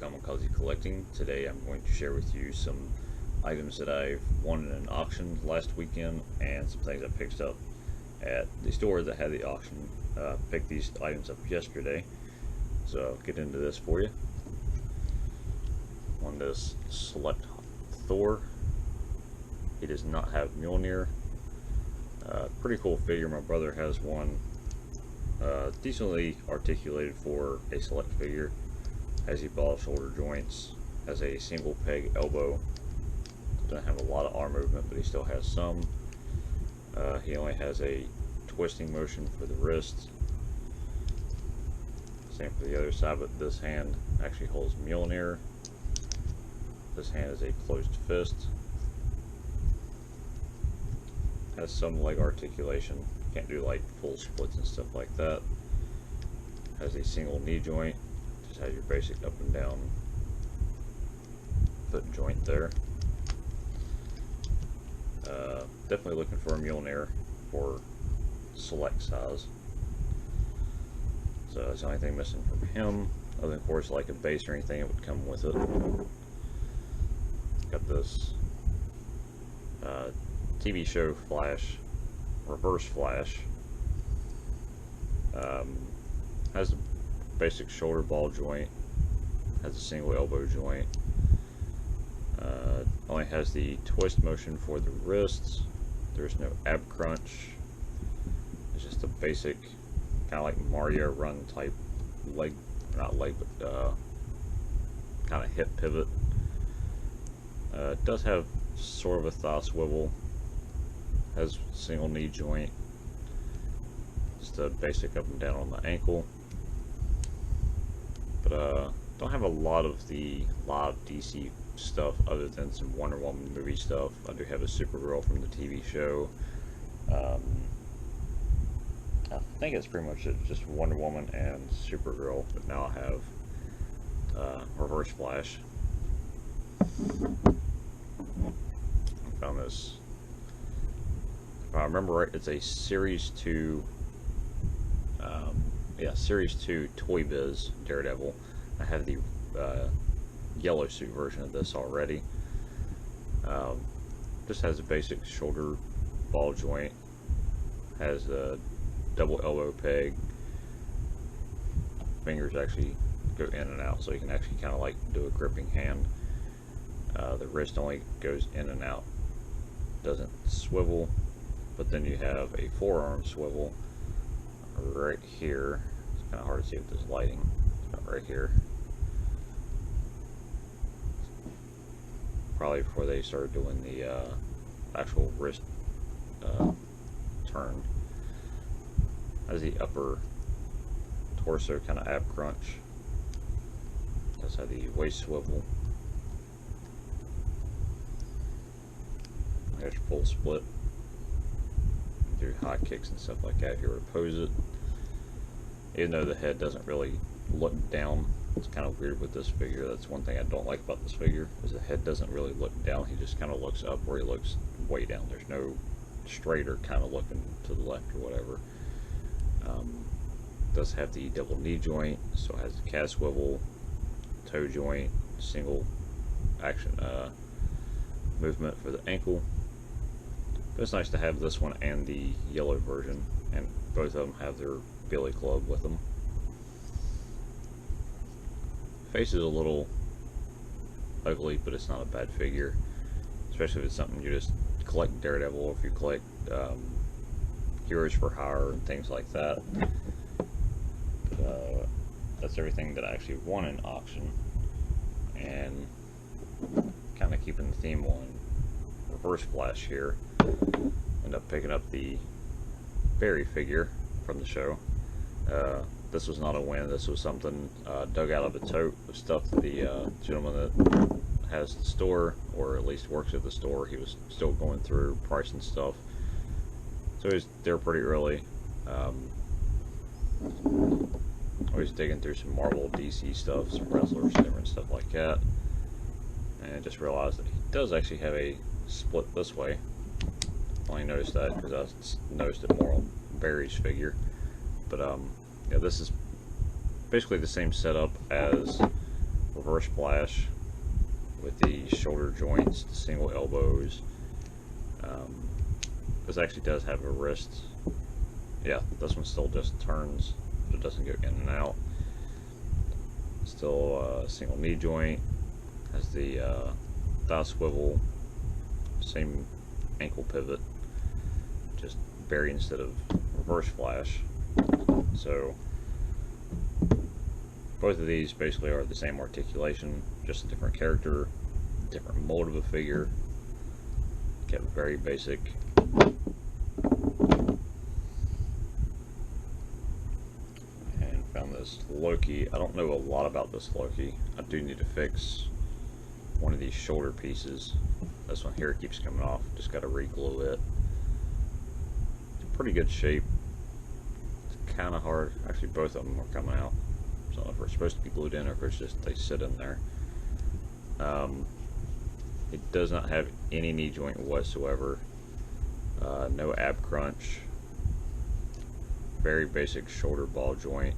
Kamikaze Collecting. Today I'm going to share with you some items that I've won in an auction last weekend and some things I picked up at the store that had the auction. Picked these items up yesterday, so I'll get into this for you. On this select Thor, he does not have Mjolnir. Pretty cool figure. My brother has one. Decently articulated for a select figure. Has the ball shoulder joints, has a single peg elbow, doesn't have a lot of arm movement, but he still has some. He only has a twisting motion for the wrists. Same for the other side, but this hand actually holds Mjolnir. This hand is a closed fist. Has some leg articulation. Can't do like full splits and stuff like that. Has a single knee joint. Just has your basic up and down foot joint there. Definitely looking for a Mjolnir for select size. So that's the only thing missing from him. Other than, of course, like a base or anything, it would come with it. Got this TV show Flash, reverse Flash. Has a basic shoulder ball joint, has a single elbow joint, only has the twist motion for the wrists. There's no ab crunch. It's just a basic kind of like Mario Run type leg, not leg, but kind of hip pivot. It does have sort of a thigh swivel, has single knee joint, just a basic up and down on the ankle. But don't have a lot of the live DC stuff other than some Wonder Woman movie stuff. I do have a Supergirl from the TV show. I think it's pretty much it, just Wonder Woman and Supergirl, but now I have Reverse Flash. I found this, if I remember right, it's a Series 2, Series 2 Toy Biz Daredevil. I have the yellow suit version of this already. Just has a basic shoulder ball joint, has a double elbow peg, fingers actually go in and out, so you can actually kind of like do a gripping hand. The wrist only goes in and out, doesn't swivel, but then you have a forearm swivel right here. It's kind of hard to see with this lighting. It's about right here. Probably before they started doing the actual wrist turn. Has the upper torso kind of ab crunch. Does have the waist swivel. There's full split. Do high kicks and stuff like that if you were to pose it. Even though the head doesn't really look down, it's kind of weird with this figure. That's one thing I don't like about this figure, is the head doesn't really look down. He just kind of looks up where he looks way down. There's no straight or kind of looking to the left or whatever. Does have the double knee joint, so it has the calf swivel, toe joint, single action movement for the ankle. But it's nice to have this one and the yellow version, and both of them have their billy club with them. Face is a little ugly, but it's not a bad figure, especially if it's something you just collect Daredevil, or if you collect Heroes for Hire and things like that. That's everything that I actually won in auction, and kind of keeping the theme on Reverse Flash here. End up picking up the Barry figure from the show. This was not a win. This was something dug out of a tote of stuff that the gentleman that has the store, or at least works at the store, he was still going through pricing stuff. So he was there pretty early. I was digging through some Marvel DC stuff, some wrestlers, different stuff like that, and I just realized that he does actually have a split this way. I only noticed that because I noticed it more on Barry's figure. But yeah, this is basically the same setup as reverse splash with the shoulder joints, the single elbows. This actually does have a wrist. Yeah, this one still just turns, but it doesn't go in and out. Still a single knee joint. Has the thigh swivel, same ankle pivot, just bury instead of reverse flash. So both of these basically are the same articulation, just a different character, different mold of a figure. Kept very basic. And found this Loki. I don't know a lot about this Loki. I do need to fix one of these shoulder pieces. This one here keeps coming off. Just got to re-glue it. It's in pretty good shape. It's kind of hard. Actually, both of them are coming out. I don't know if we're supposed to be glued in or if it's just they sit in there. It does not have any knee joint whatsoever. No ab crunch. Very basic shoulder ball joint.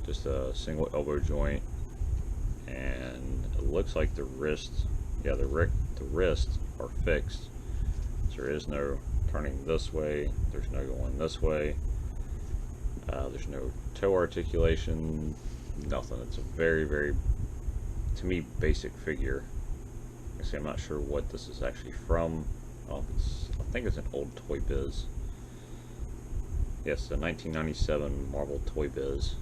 Just a single elbow joint. And it looks like the wrists, yeah, the wrists are fixed. So there is no turning this way. There's no going this way. There's no toe articulation. Nothing. It's a very, very, to me, basic figure. I'm not sure what this is actually from. I think it's an old Toy Biz. Yes, the 1997 Marvel Toy Biz. It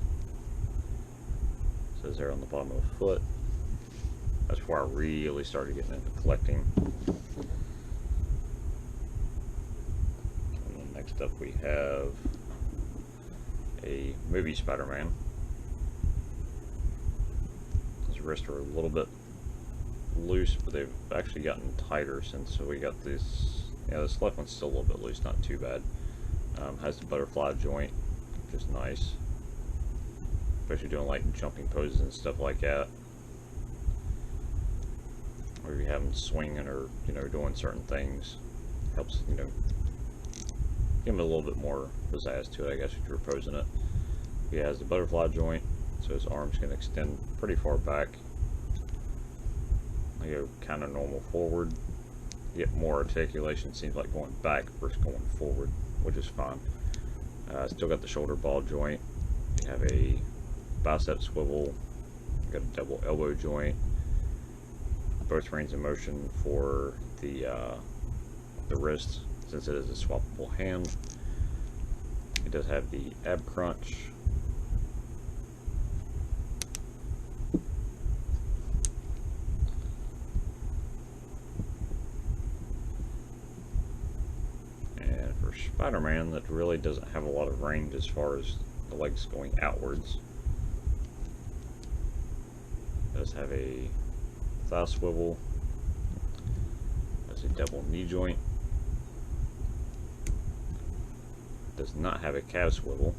says there on the bottom of the foot. That's before I really started getting into collecting. And then next up we have a movie Spider-Man. His wrists are a little bit loose, but they've actually gotten tighter since we got this. Yeah, this left one's still a little bit loose, not too bad. Has the butterfly joint, which is nice, especially doing like jumping poses and stuff like that, or if you have him swinging or doing certain things. Helps give him a little bit more pizzazz to it, I guess, if you're posing it. He has the butterfly joint, so his arms can extend pretty far back. I go kind of normal forward. You get more articulation. Seems like going back versus going forward, which is fine. Still got the shoulder ball joint. You have a bicep swivel. You got a double elbow joint. Both range of motion for the wrist, since it is a swappable hand. It does have the ab crunch. Spider-Man, that really doesn't have a lot of range as far as the legs going outwards. It does have a thigh swivel. Has a double knee joint. Does not have a calf swivel.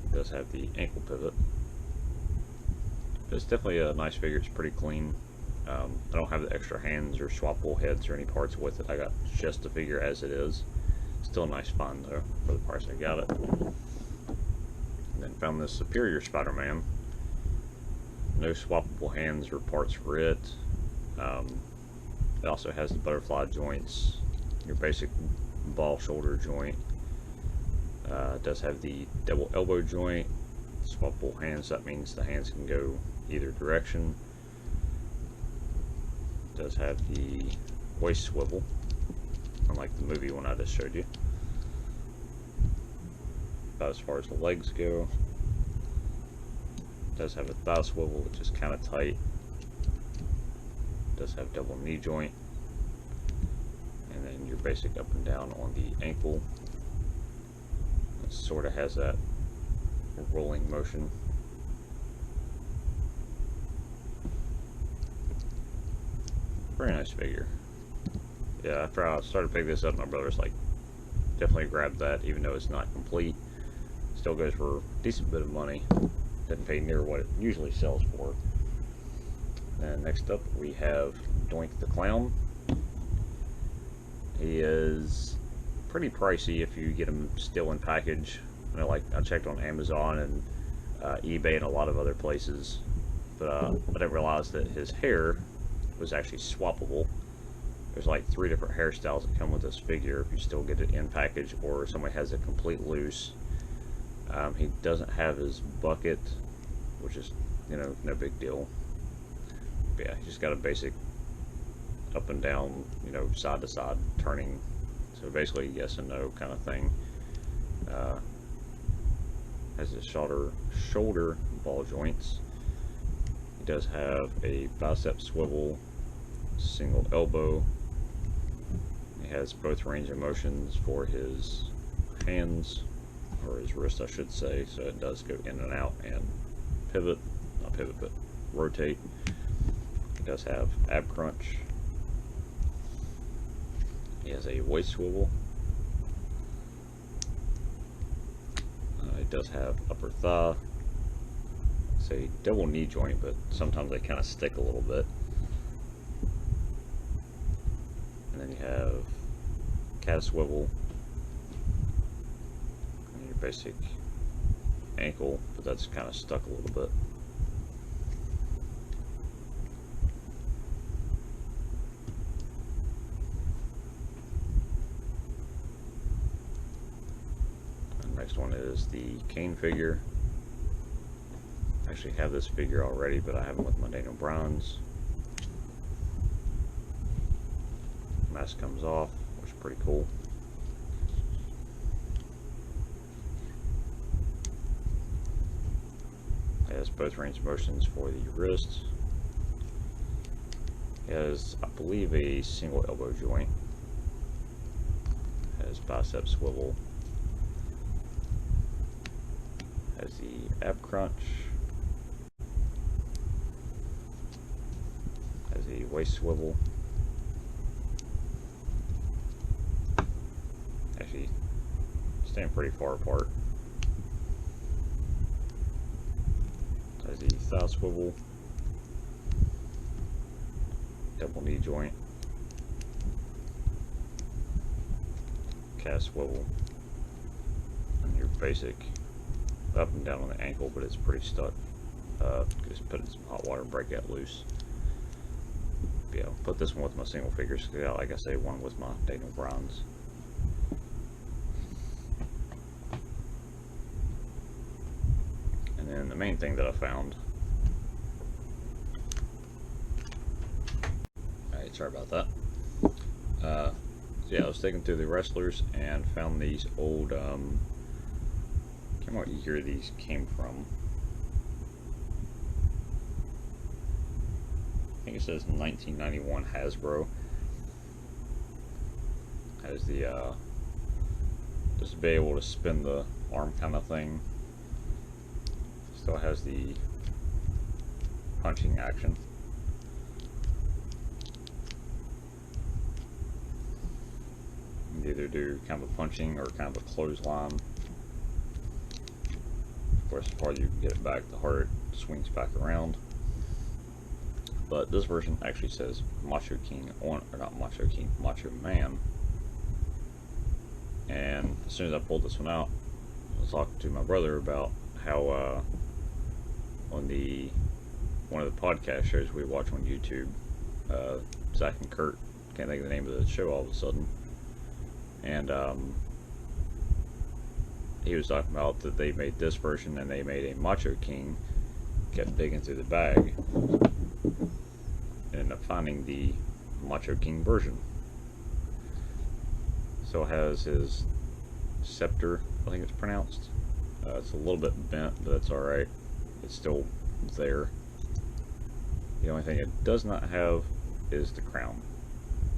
It does have the ankle pivot. It's definitely a nice figure. It's pretty clean. I don't have the extra hands or swappable heads or any parts with it. I got just the figure as it is. Still a nice find though, for the price I got it. And then found this Superior Spider-Man. No swappable hands or parts for it. It also has the butterfly joints, your basic ball shoulder joint. It does have the double elbow joint, swappable hands. That means the hands can go either direction. It does have the waist swivel, unlike the movie one I just showed you. About as far as the legs go. It does have a thigh swivel, which is kind of tight. It does have double knee joint. And then your basic up and down on the ankle. It sort of has that rolling motion. Very nice figure. Yeah, after I started picking this up, my brother's like, definitely grabbed that, even though it's not complete. Still goes for a decent bit of money. Doesn't pay near what it usually sells for. And next up, we have Doink the Clown. He is pretty pricey if you get him still in package. Like I checked on Amazon and eBay and a lot of other places but I didn't realize that his hair was actually swappable. There's like 3 different hairstyles that come with this figure if you still get it in package, or somebody has it complete loose. He doesn't have his bucket, which is, you know, no big deal. But yeah, he's just got a basic up and down, you know, side to side turning. So basically yes and no kind of thing. Has his shoulder ball joints. He does have a bicep swivel, single elbow. He has both range of motions for his hands, or his wrist I should say, so it does go in and out and pivot, not pivot but rotate. He does have ab crunch. He has a waist swivel. He does have upper thigh. It's a double knee joint, but sometimes they kind of stick a little bit. And then you have calf swivel. And your basic ankle, but that's kind of stuck a little bit. Next one is the Kane figure. I actually have this figure already, but I have him with my Daniel Browns. Mask comes off, which is pretty cool. It has both range of motions for the wrists. It has, I believe, a single elbow joint. It has bicep swivel. Has the ab crunch, has the waist swivel. Actually, stand pretty far apart. Has the thigh swivel, double knee joint, calf swivel, and your basic up and down on the ankle, but it's pretty stuck. Just put it in some hot water and break that loose. But yeah, I'll put this one with my single figures. Yeah, like I say, one with my Daniel Browns. And then the main thing that I found. Alright, sorry about that. So yeah, I was digging through the wrestlers and found these old. I can't remember what year these came from. I think it says 1991 Hasbro. Has the just to be able to spin the arm kind of thing. Still has the punching action. You can either do kind of a punching or kind of a clothesline. Of course, the farther you can get it back, the harder it swings back around. But this version actually says Macho King on, or not Macho King, Macho Man. And as soon as I pulled this one out, I was talking to my brother about how on one of the podcast shows we watch on YouTube, Zach and Kurt, can't think of the name of the show all of a sudden, and he was talking about that they made this version and they made a Macho King, kept digging through the bag, and ended up finding the Macho King version. So it has his scepter, I think it's pronounced. It's a little bit bent, but that's alright. It's still there. The only thing it does not have is the crown.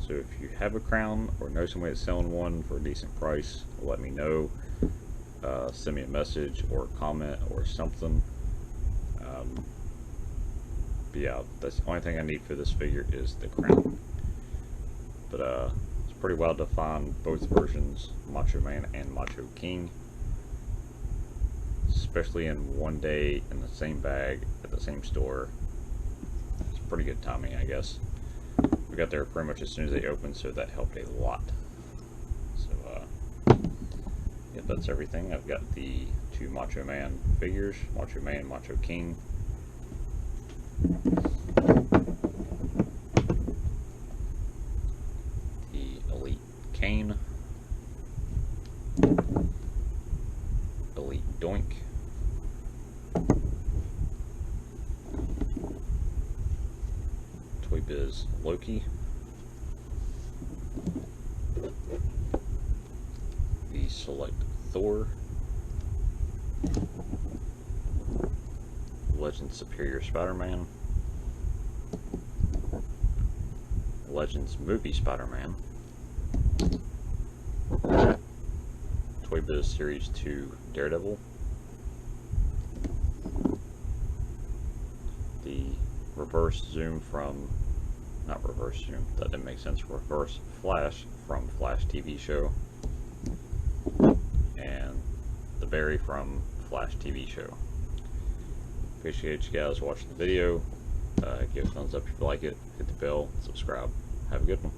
So if you have a crown or know somebody that's selling one for a decent price, let me know. Send me a message or a comment or something. But yeah, that's the only thing I need for this figure is the crown. But it's pretty well to find both versions, Macho Man and Macho King, especially in one day in the same bag at the same store. It's pretty good timing, I guess. We got there pretty much as soon as they opened, so that helped a lot. So yeah, that's everything. I've got the two Macho Man figures, Macho Man and Macho King. The Elite Kane, Elite Doink, Toy Biz Loki, the Select Thor, Legends Superior SpiderMan, Legends Movie SpiderMan, Toy Biz Series 2 Daredevil, the reverse zoom from, not reverse zoom, that didn't make sense, reverse flash from Flash TV show, and the Barry from Flash TV show. Appreciate you guys watching the video. Give a thumbs up if you like it, hit the bell, subscribe. Have a good one.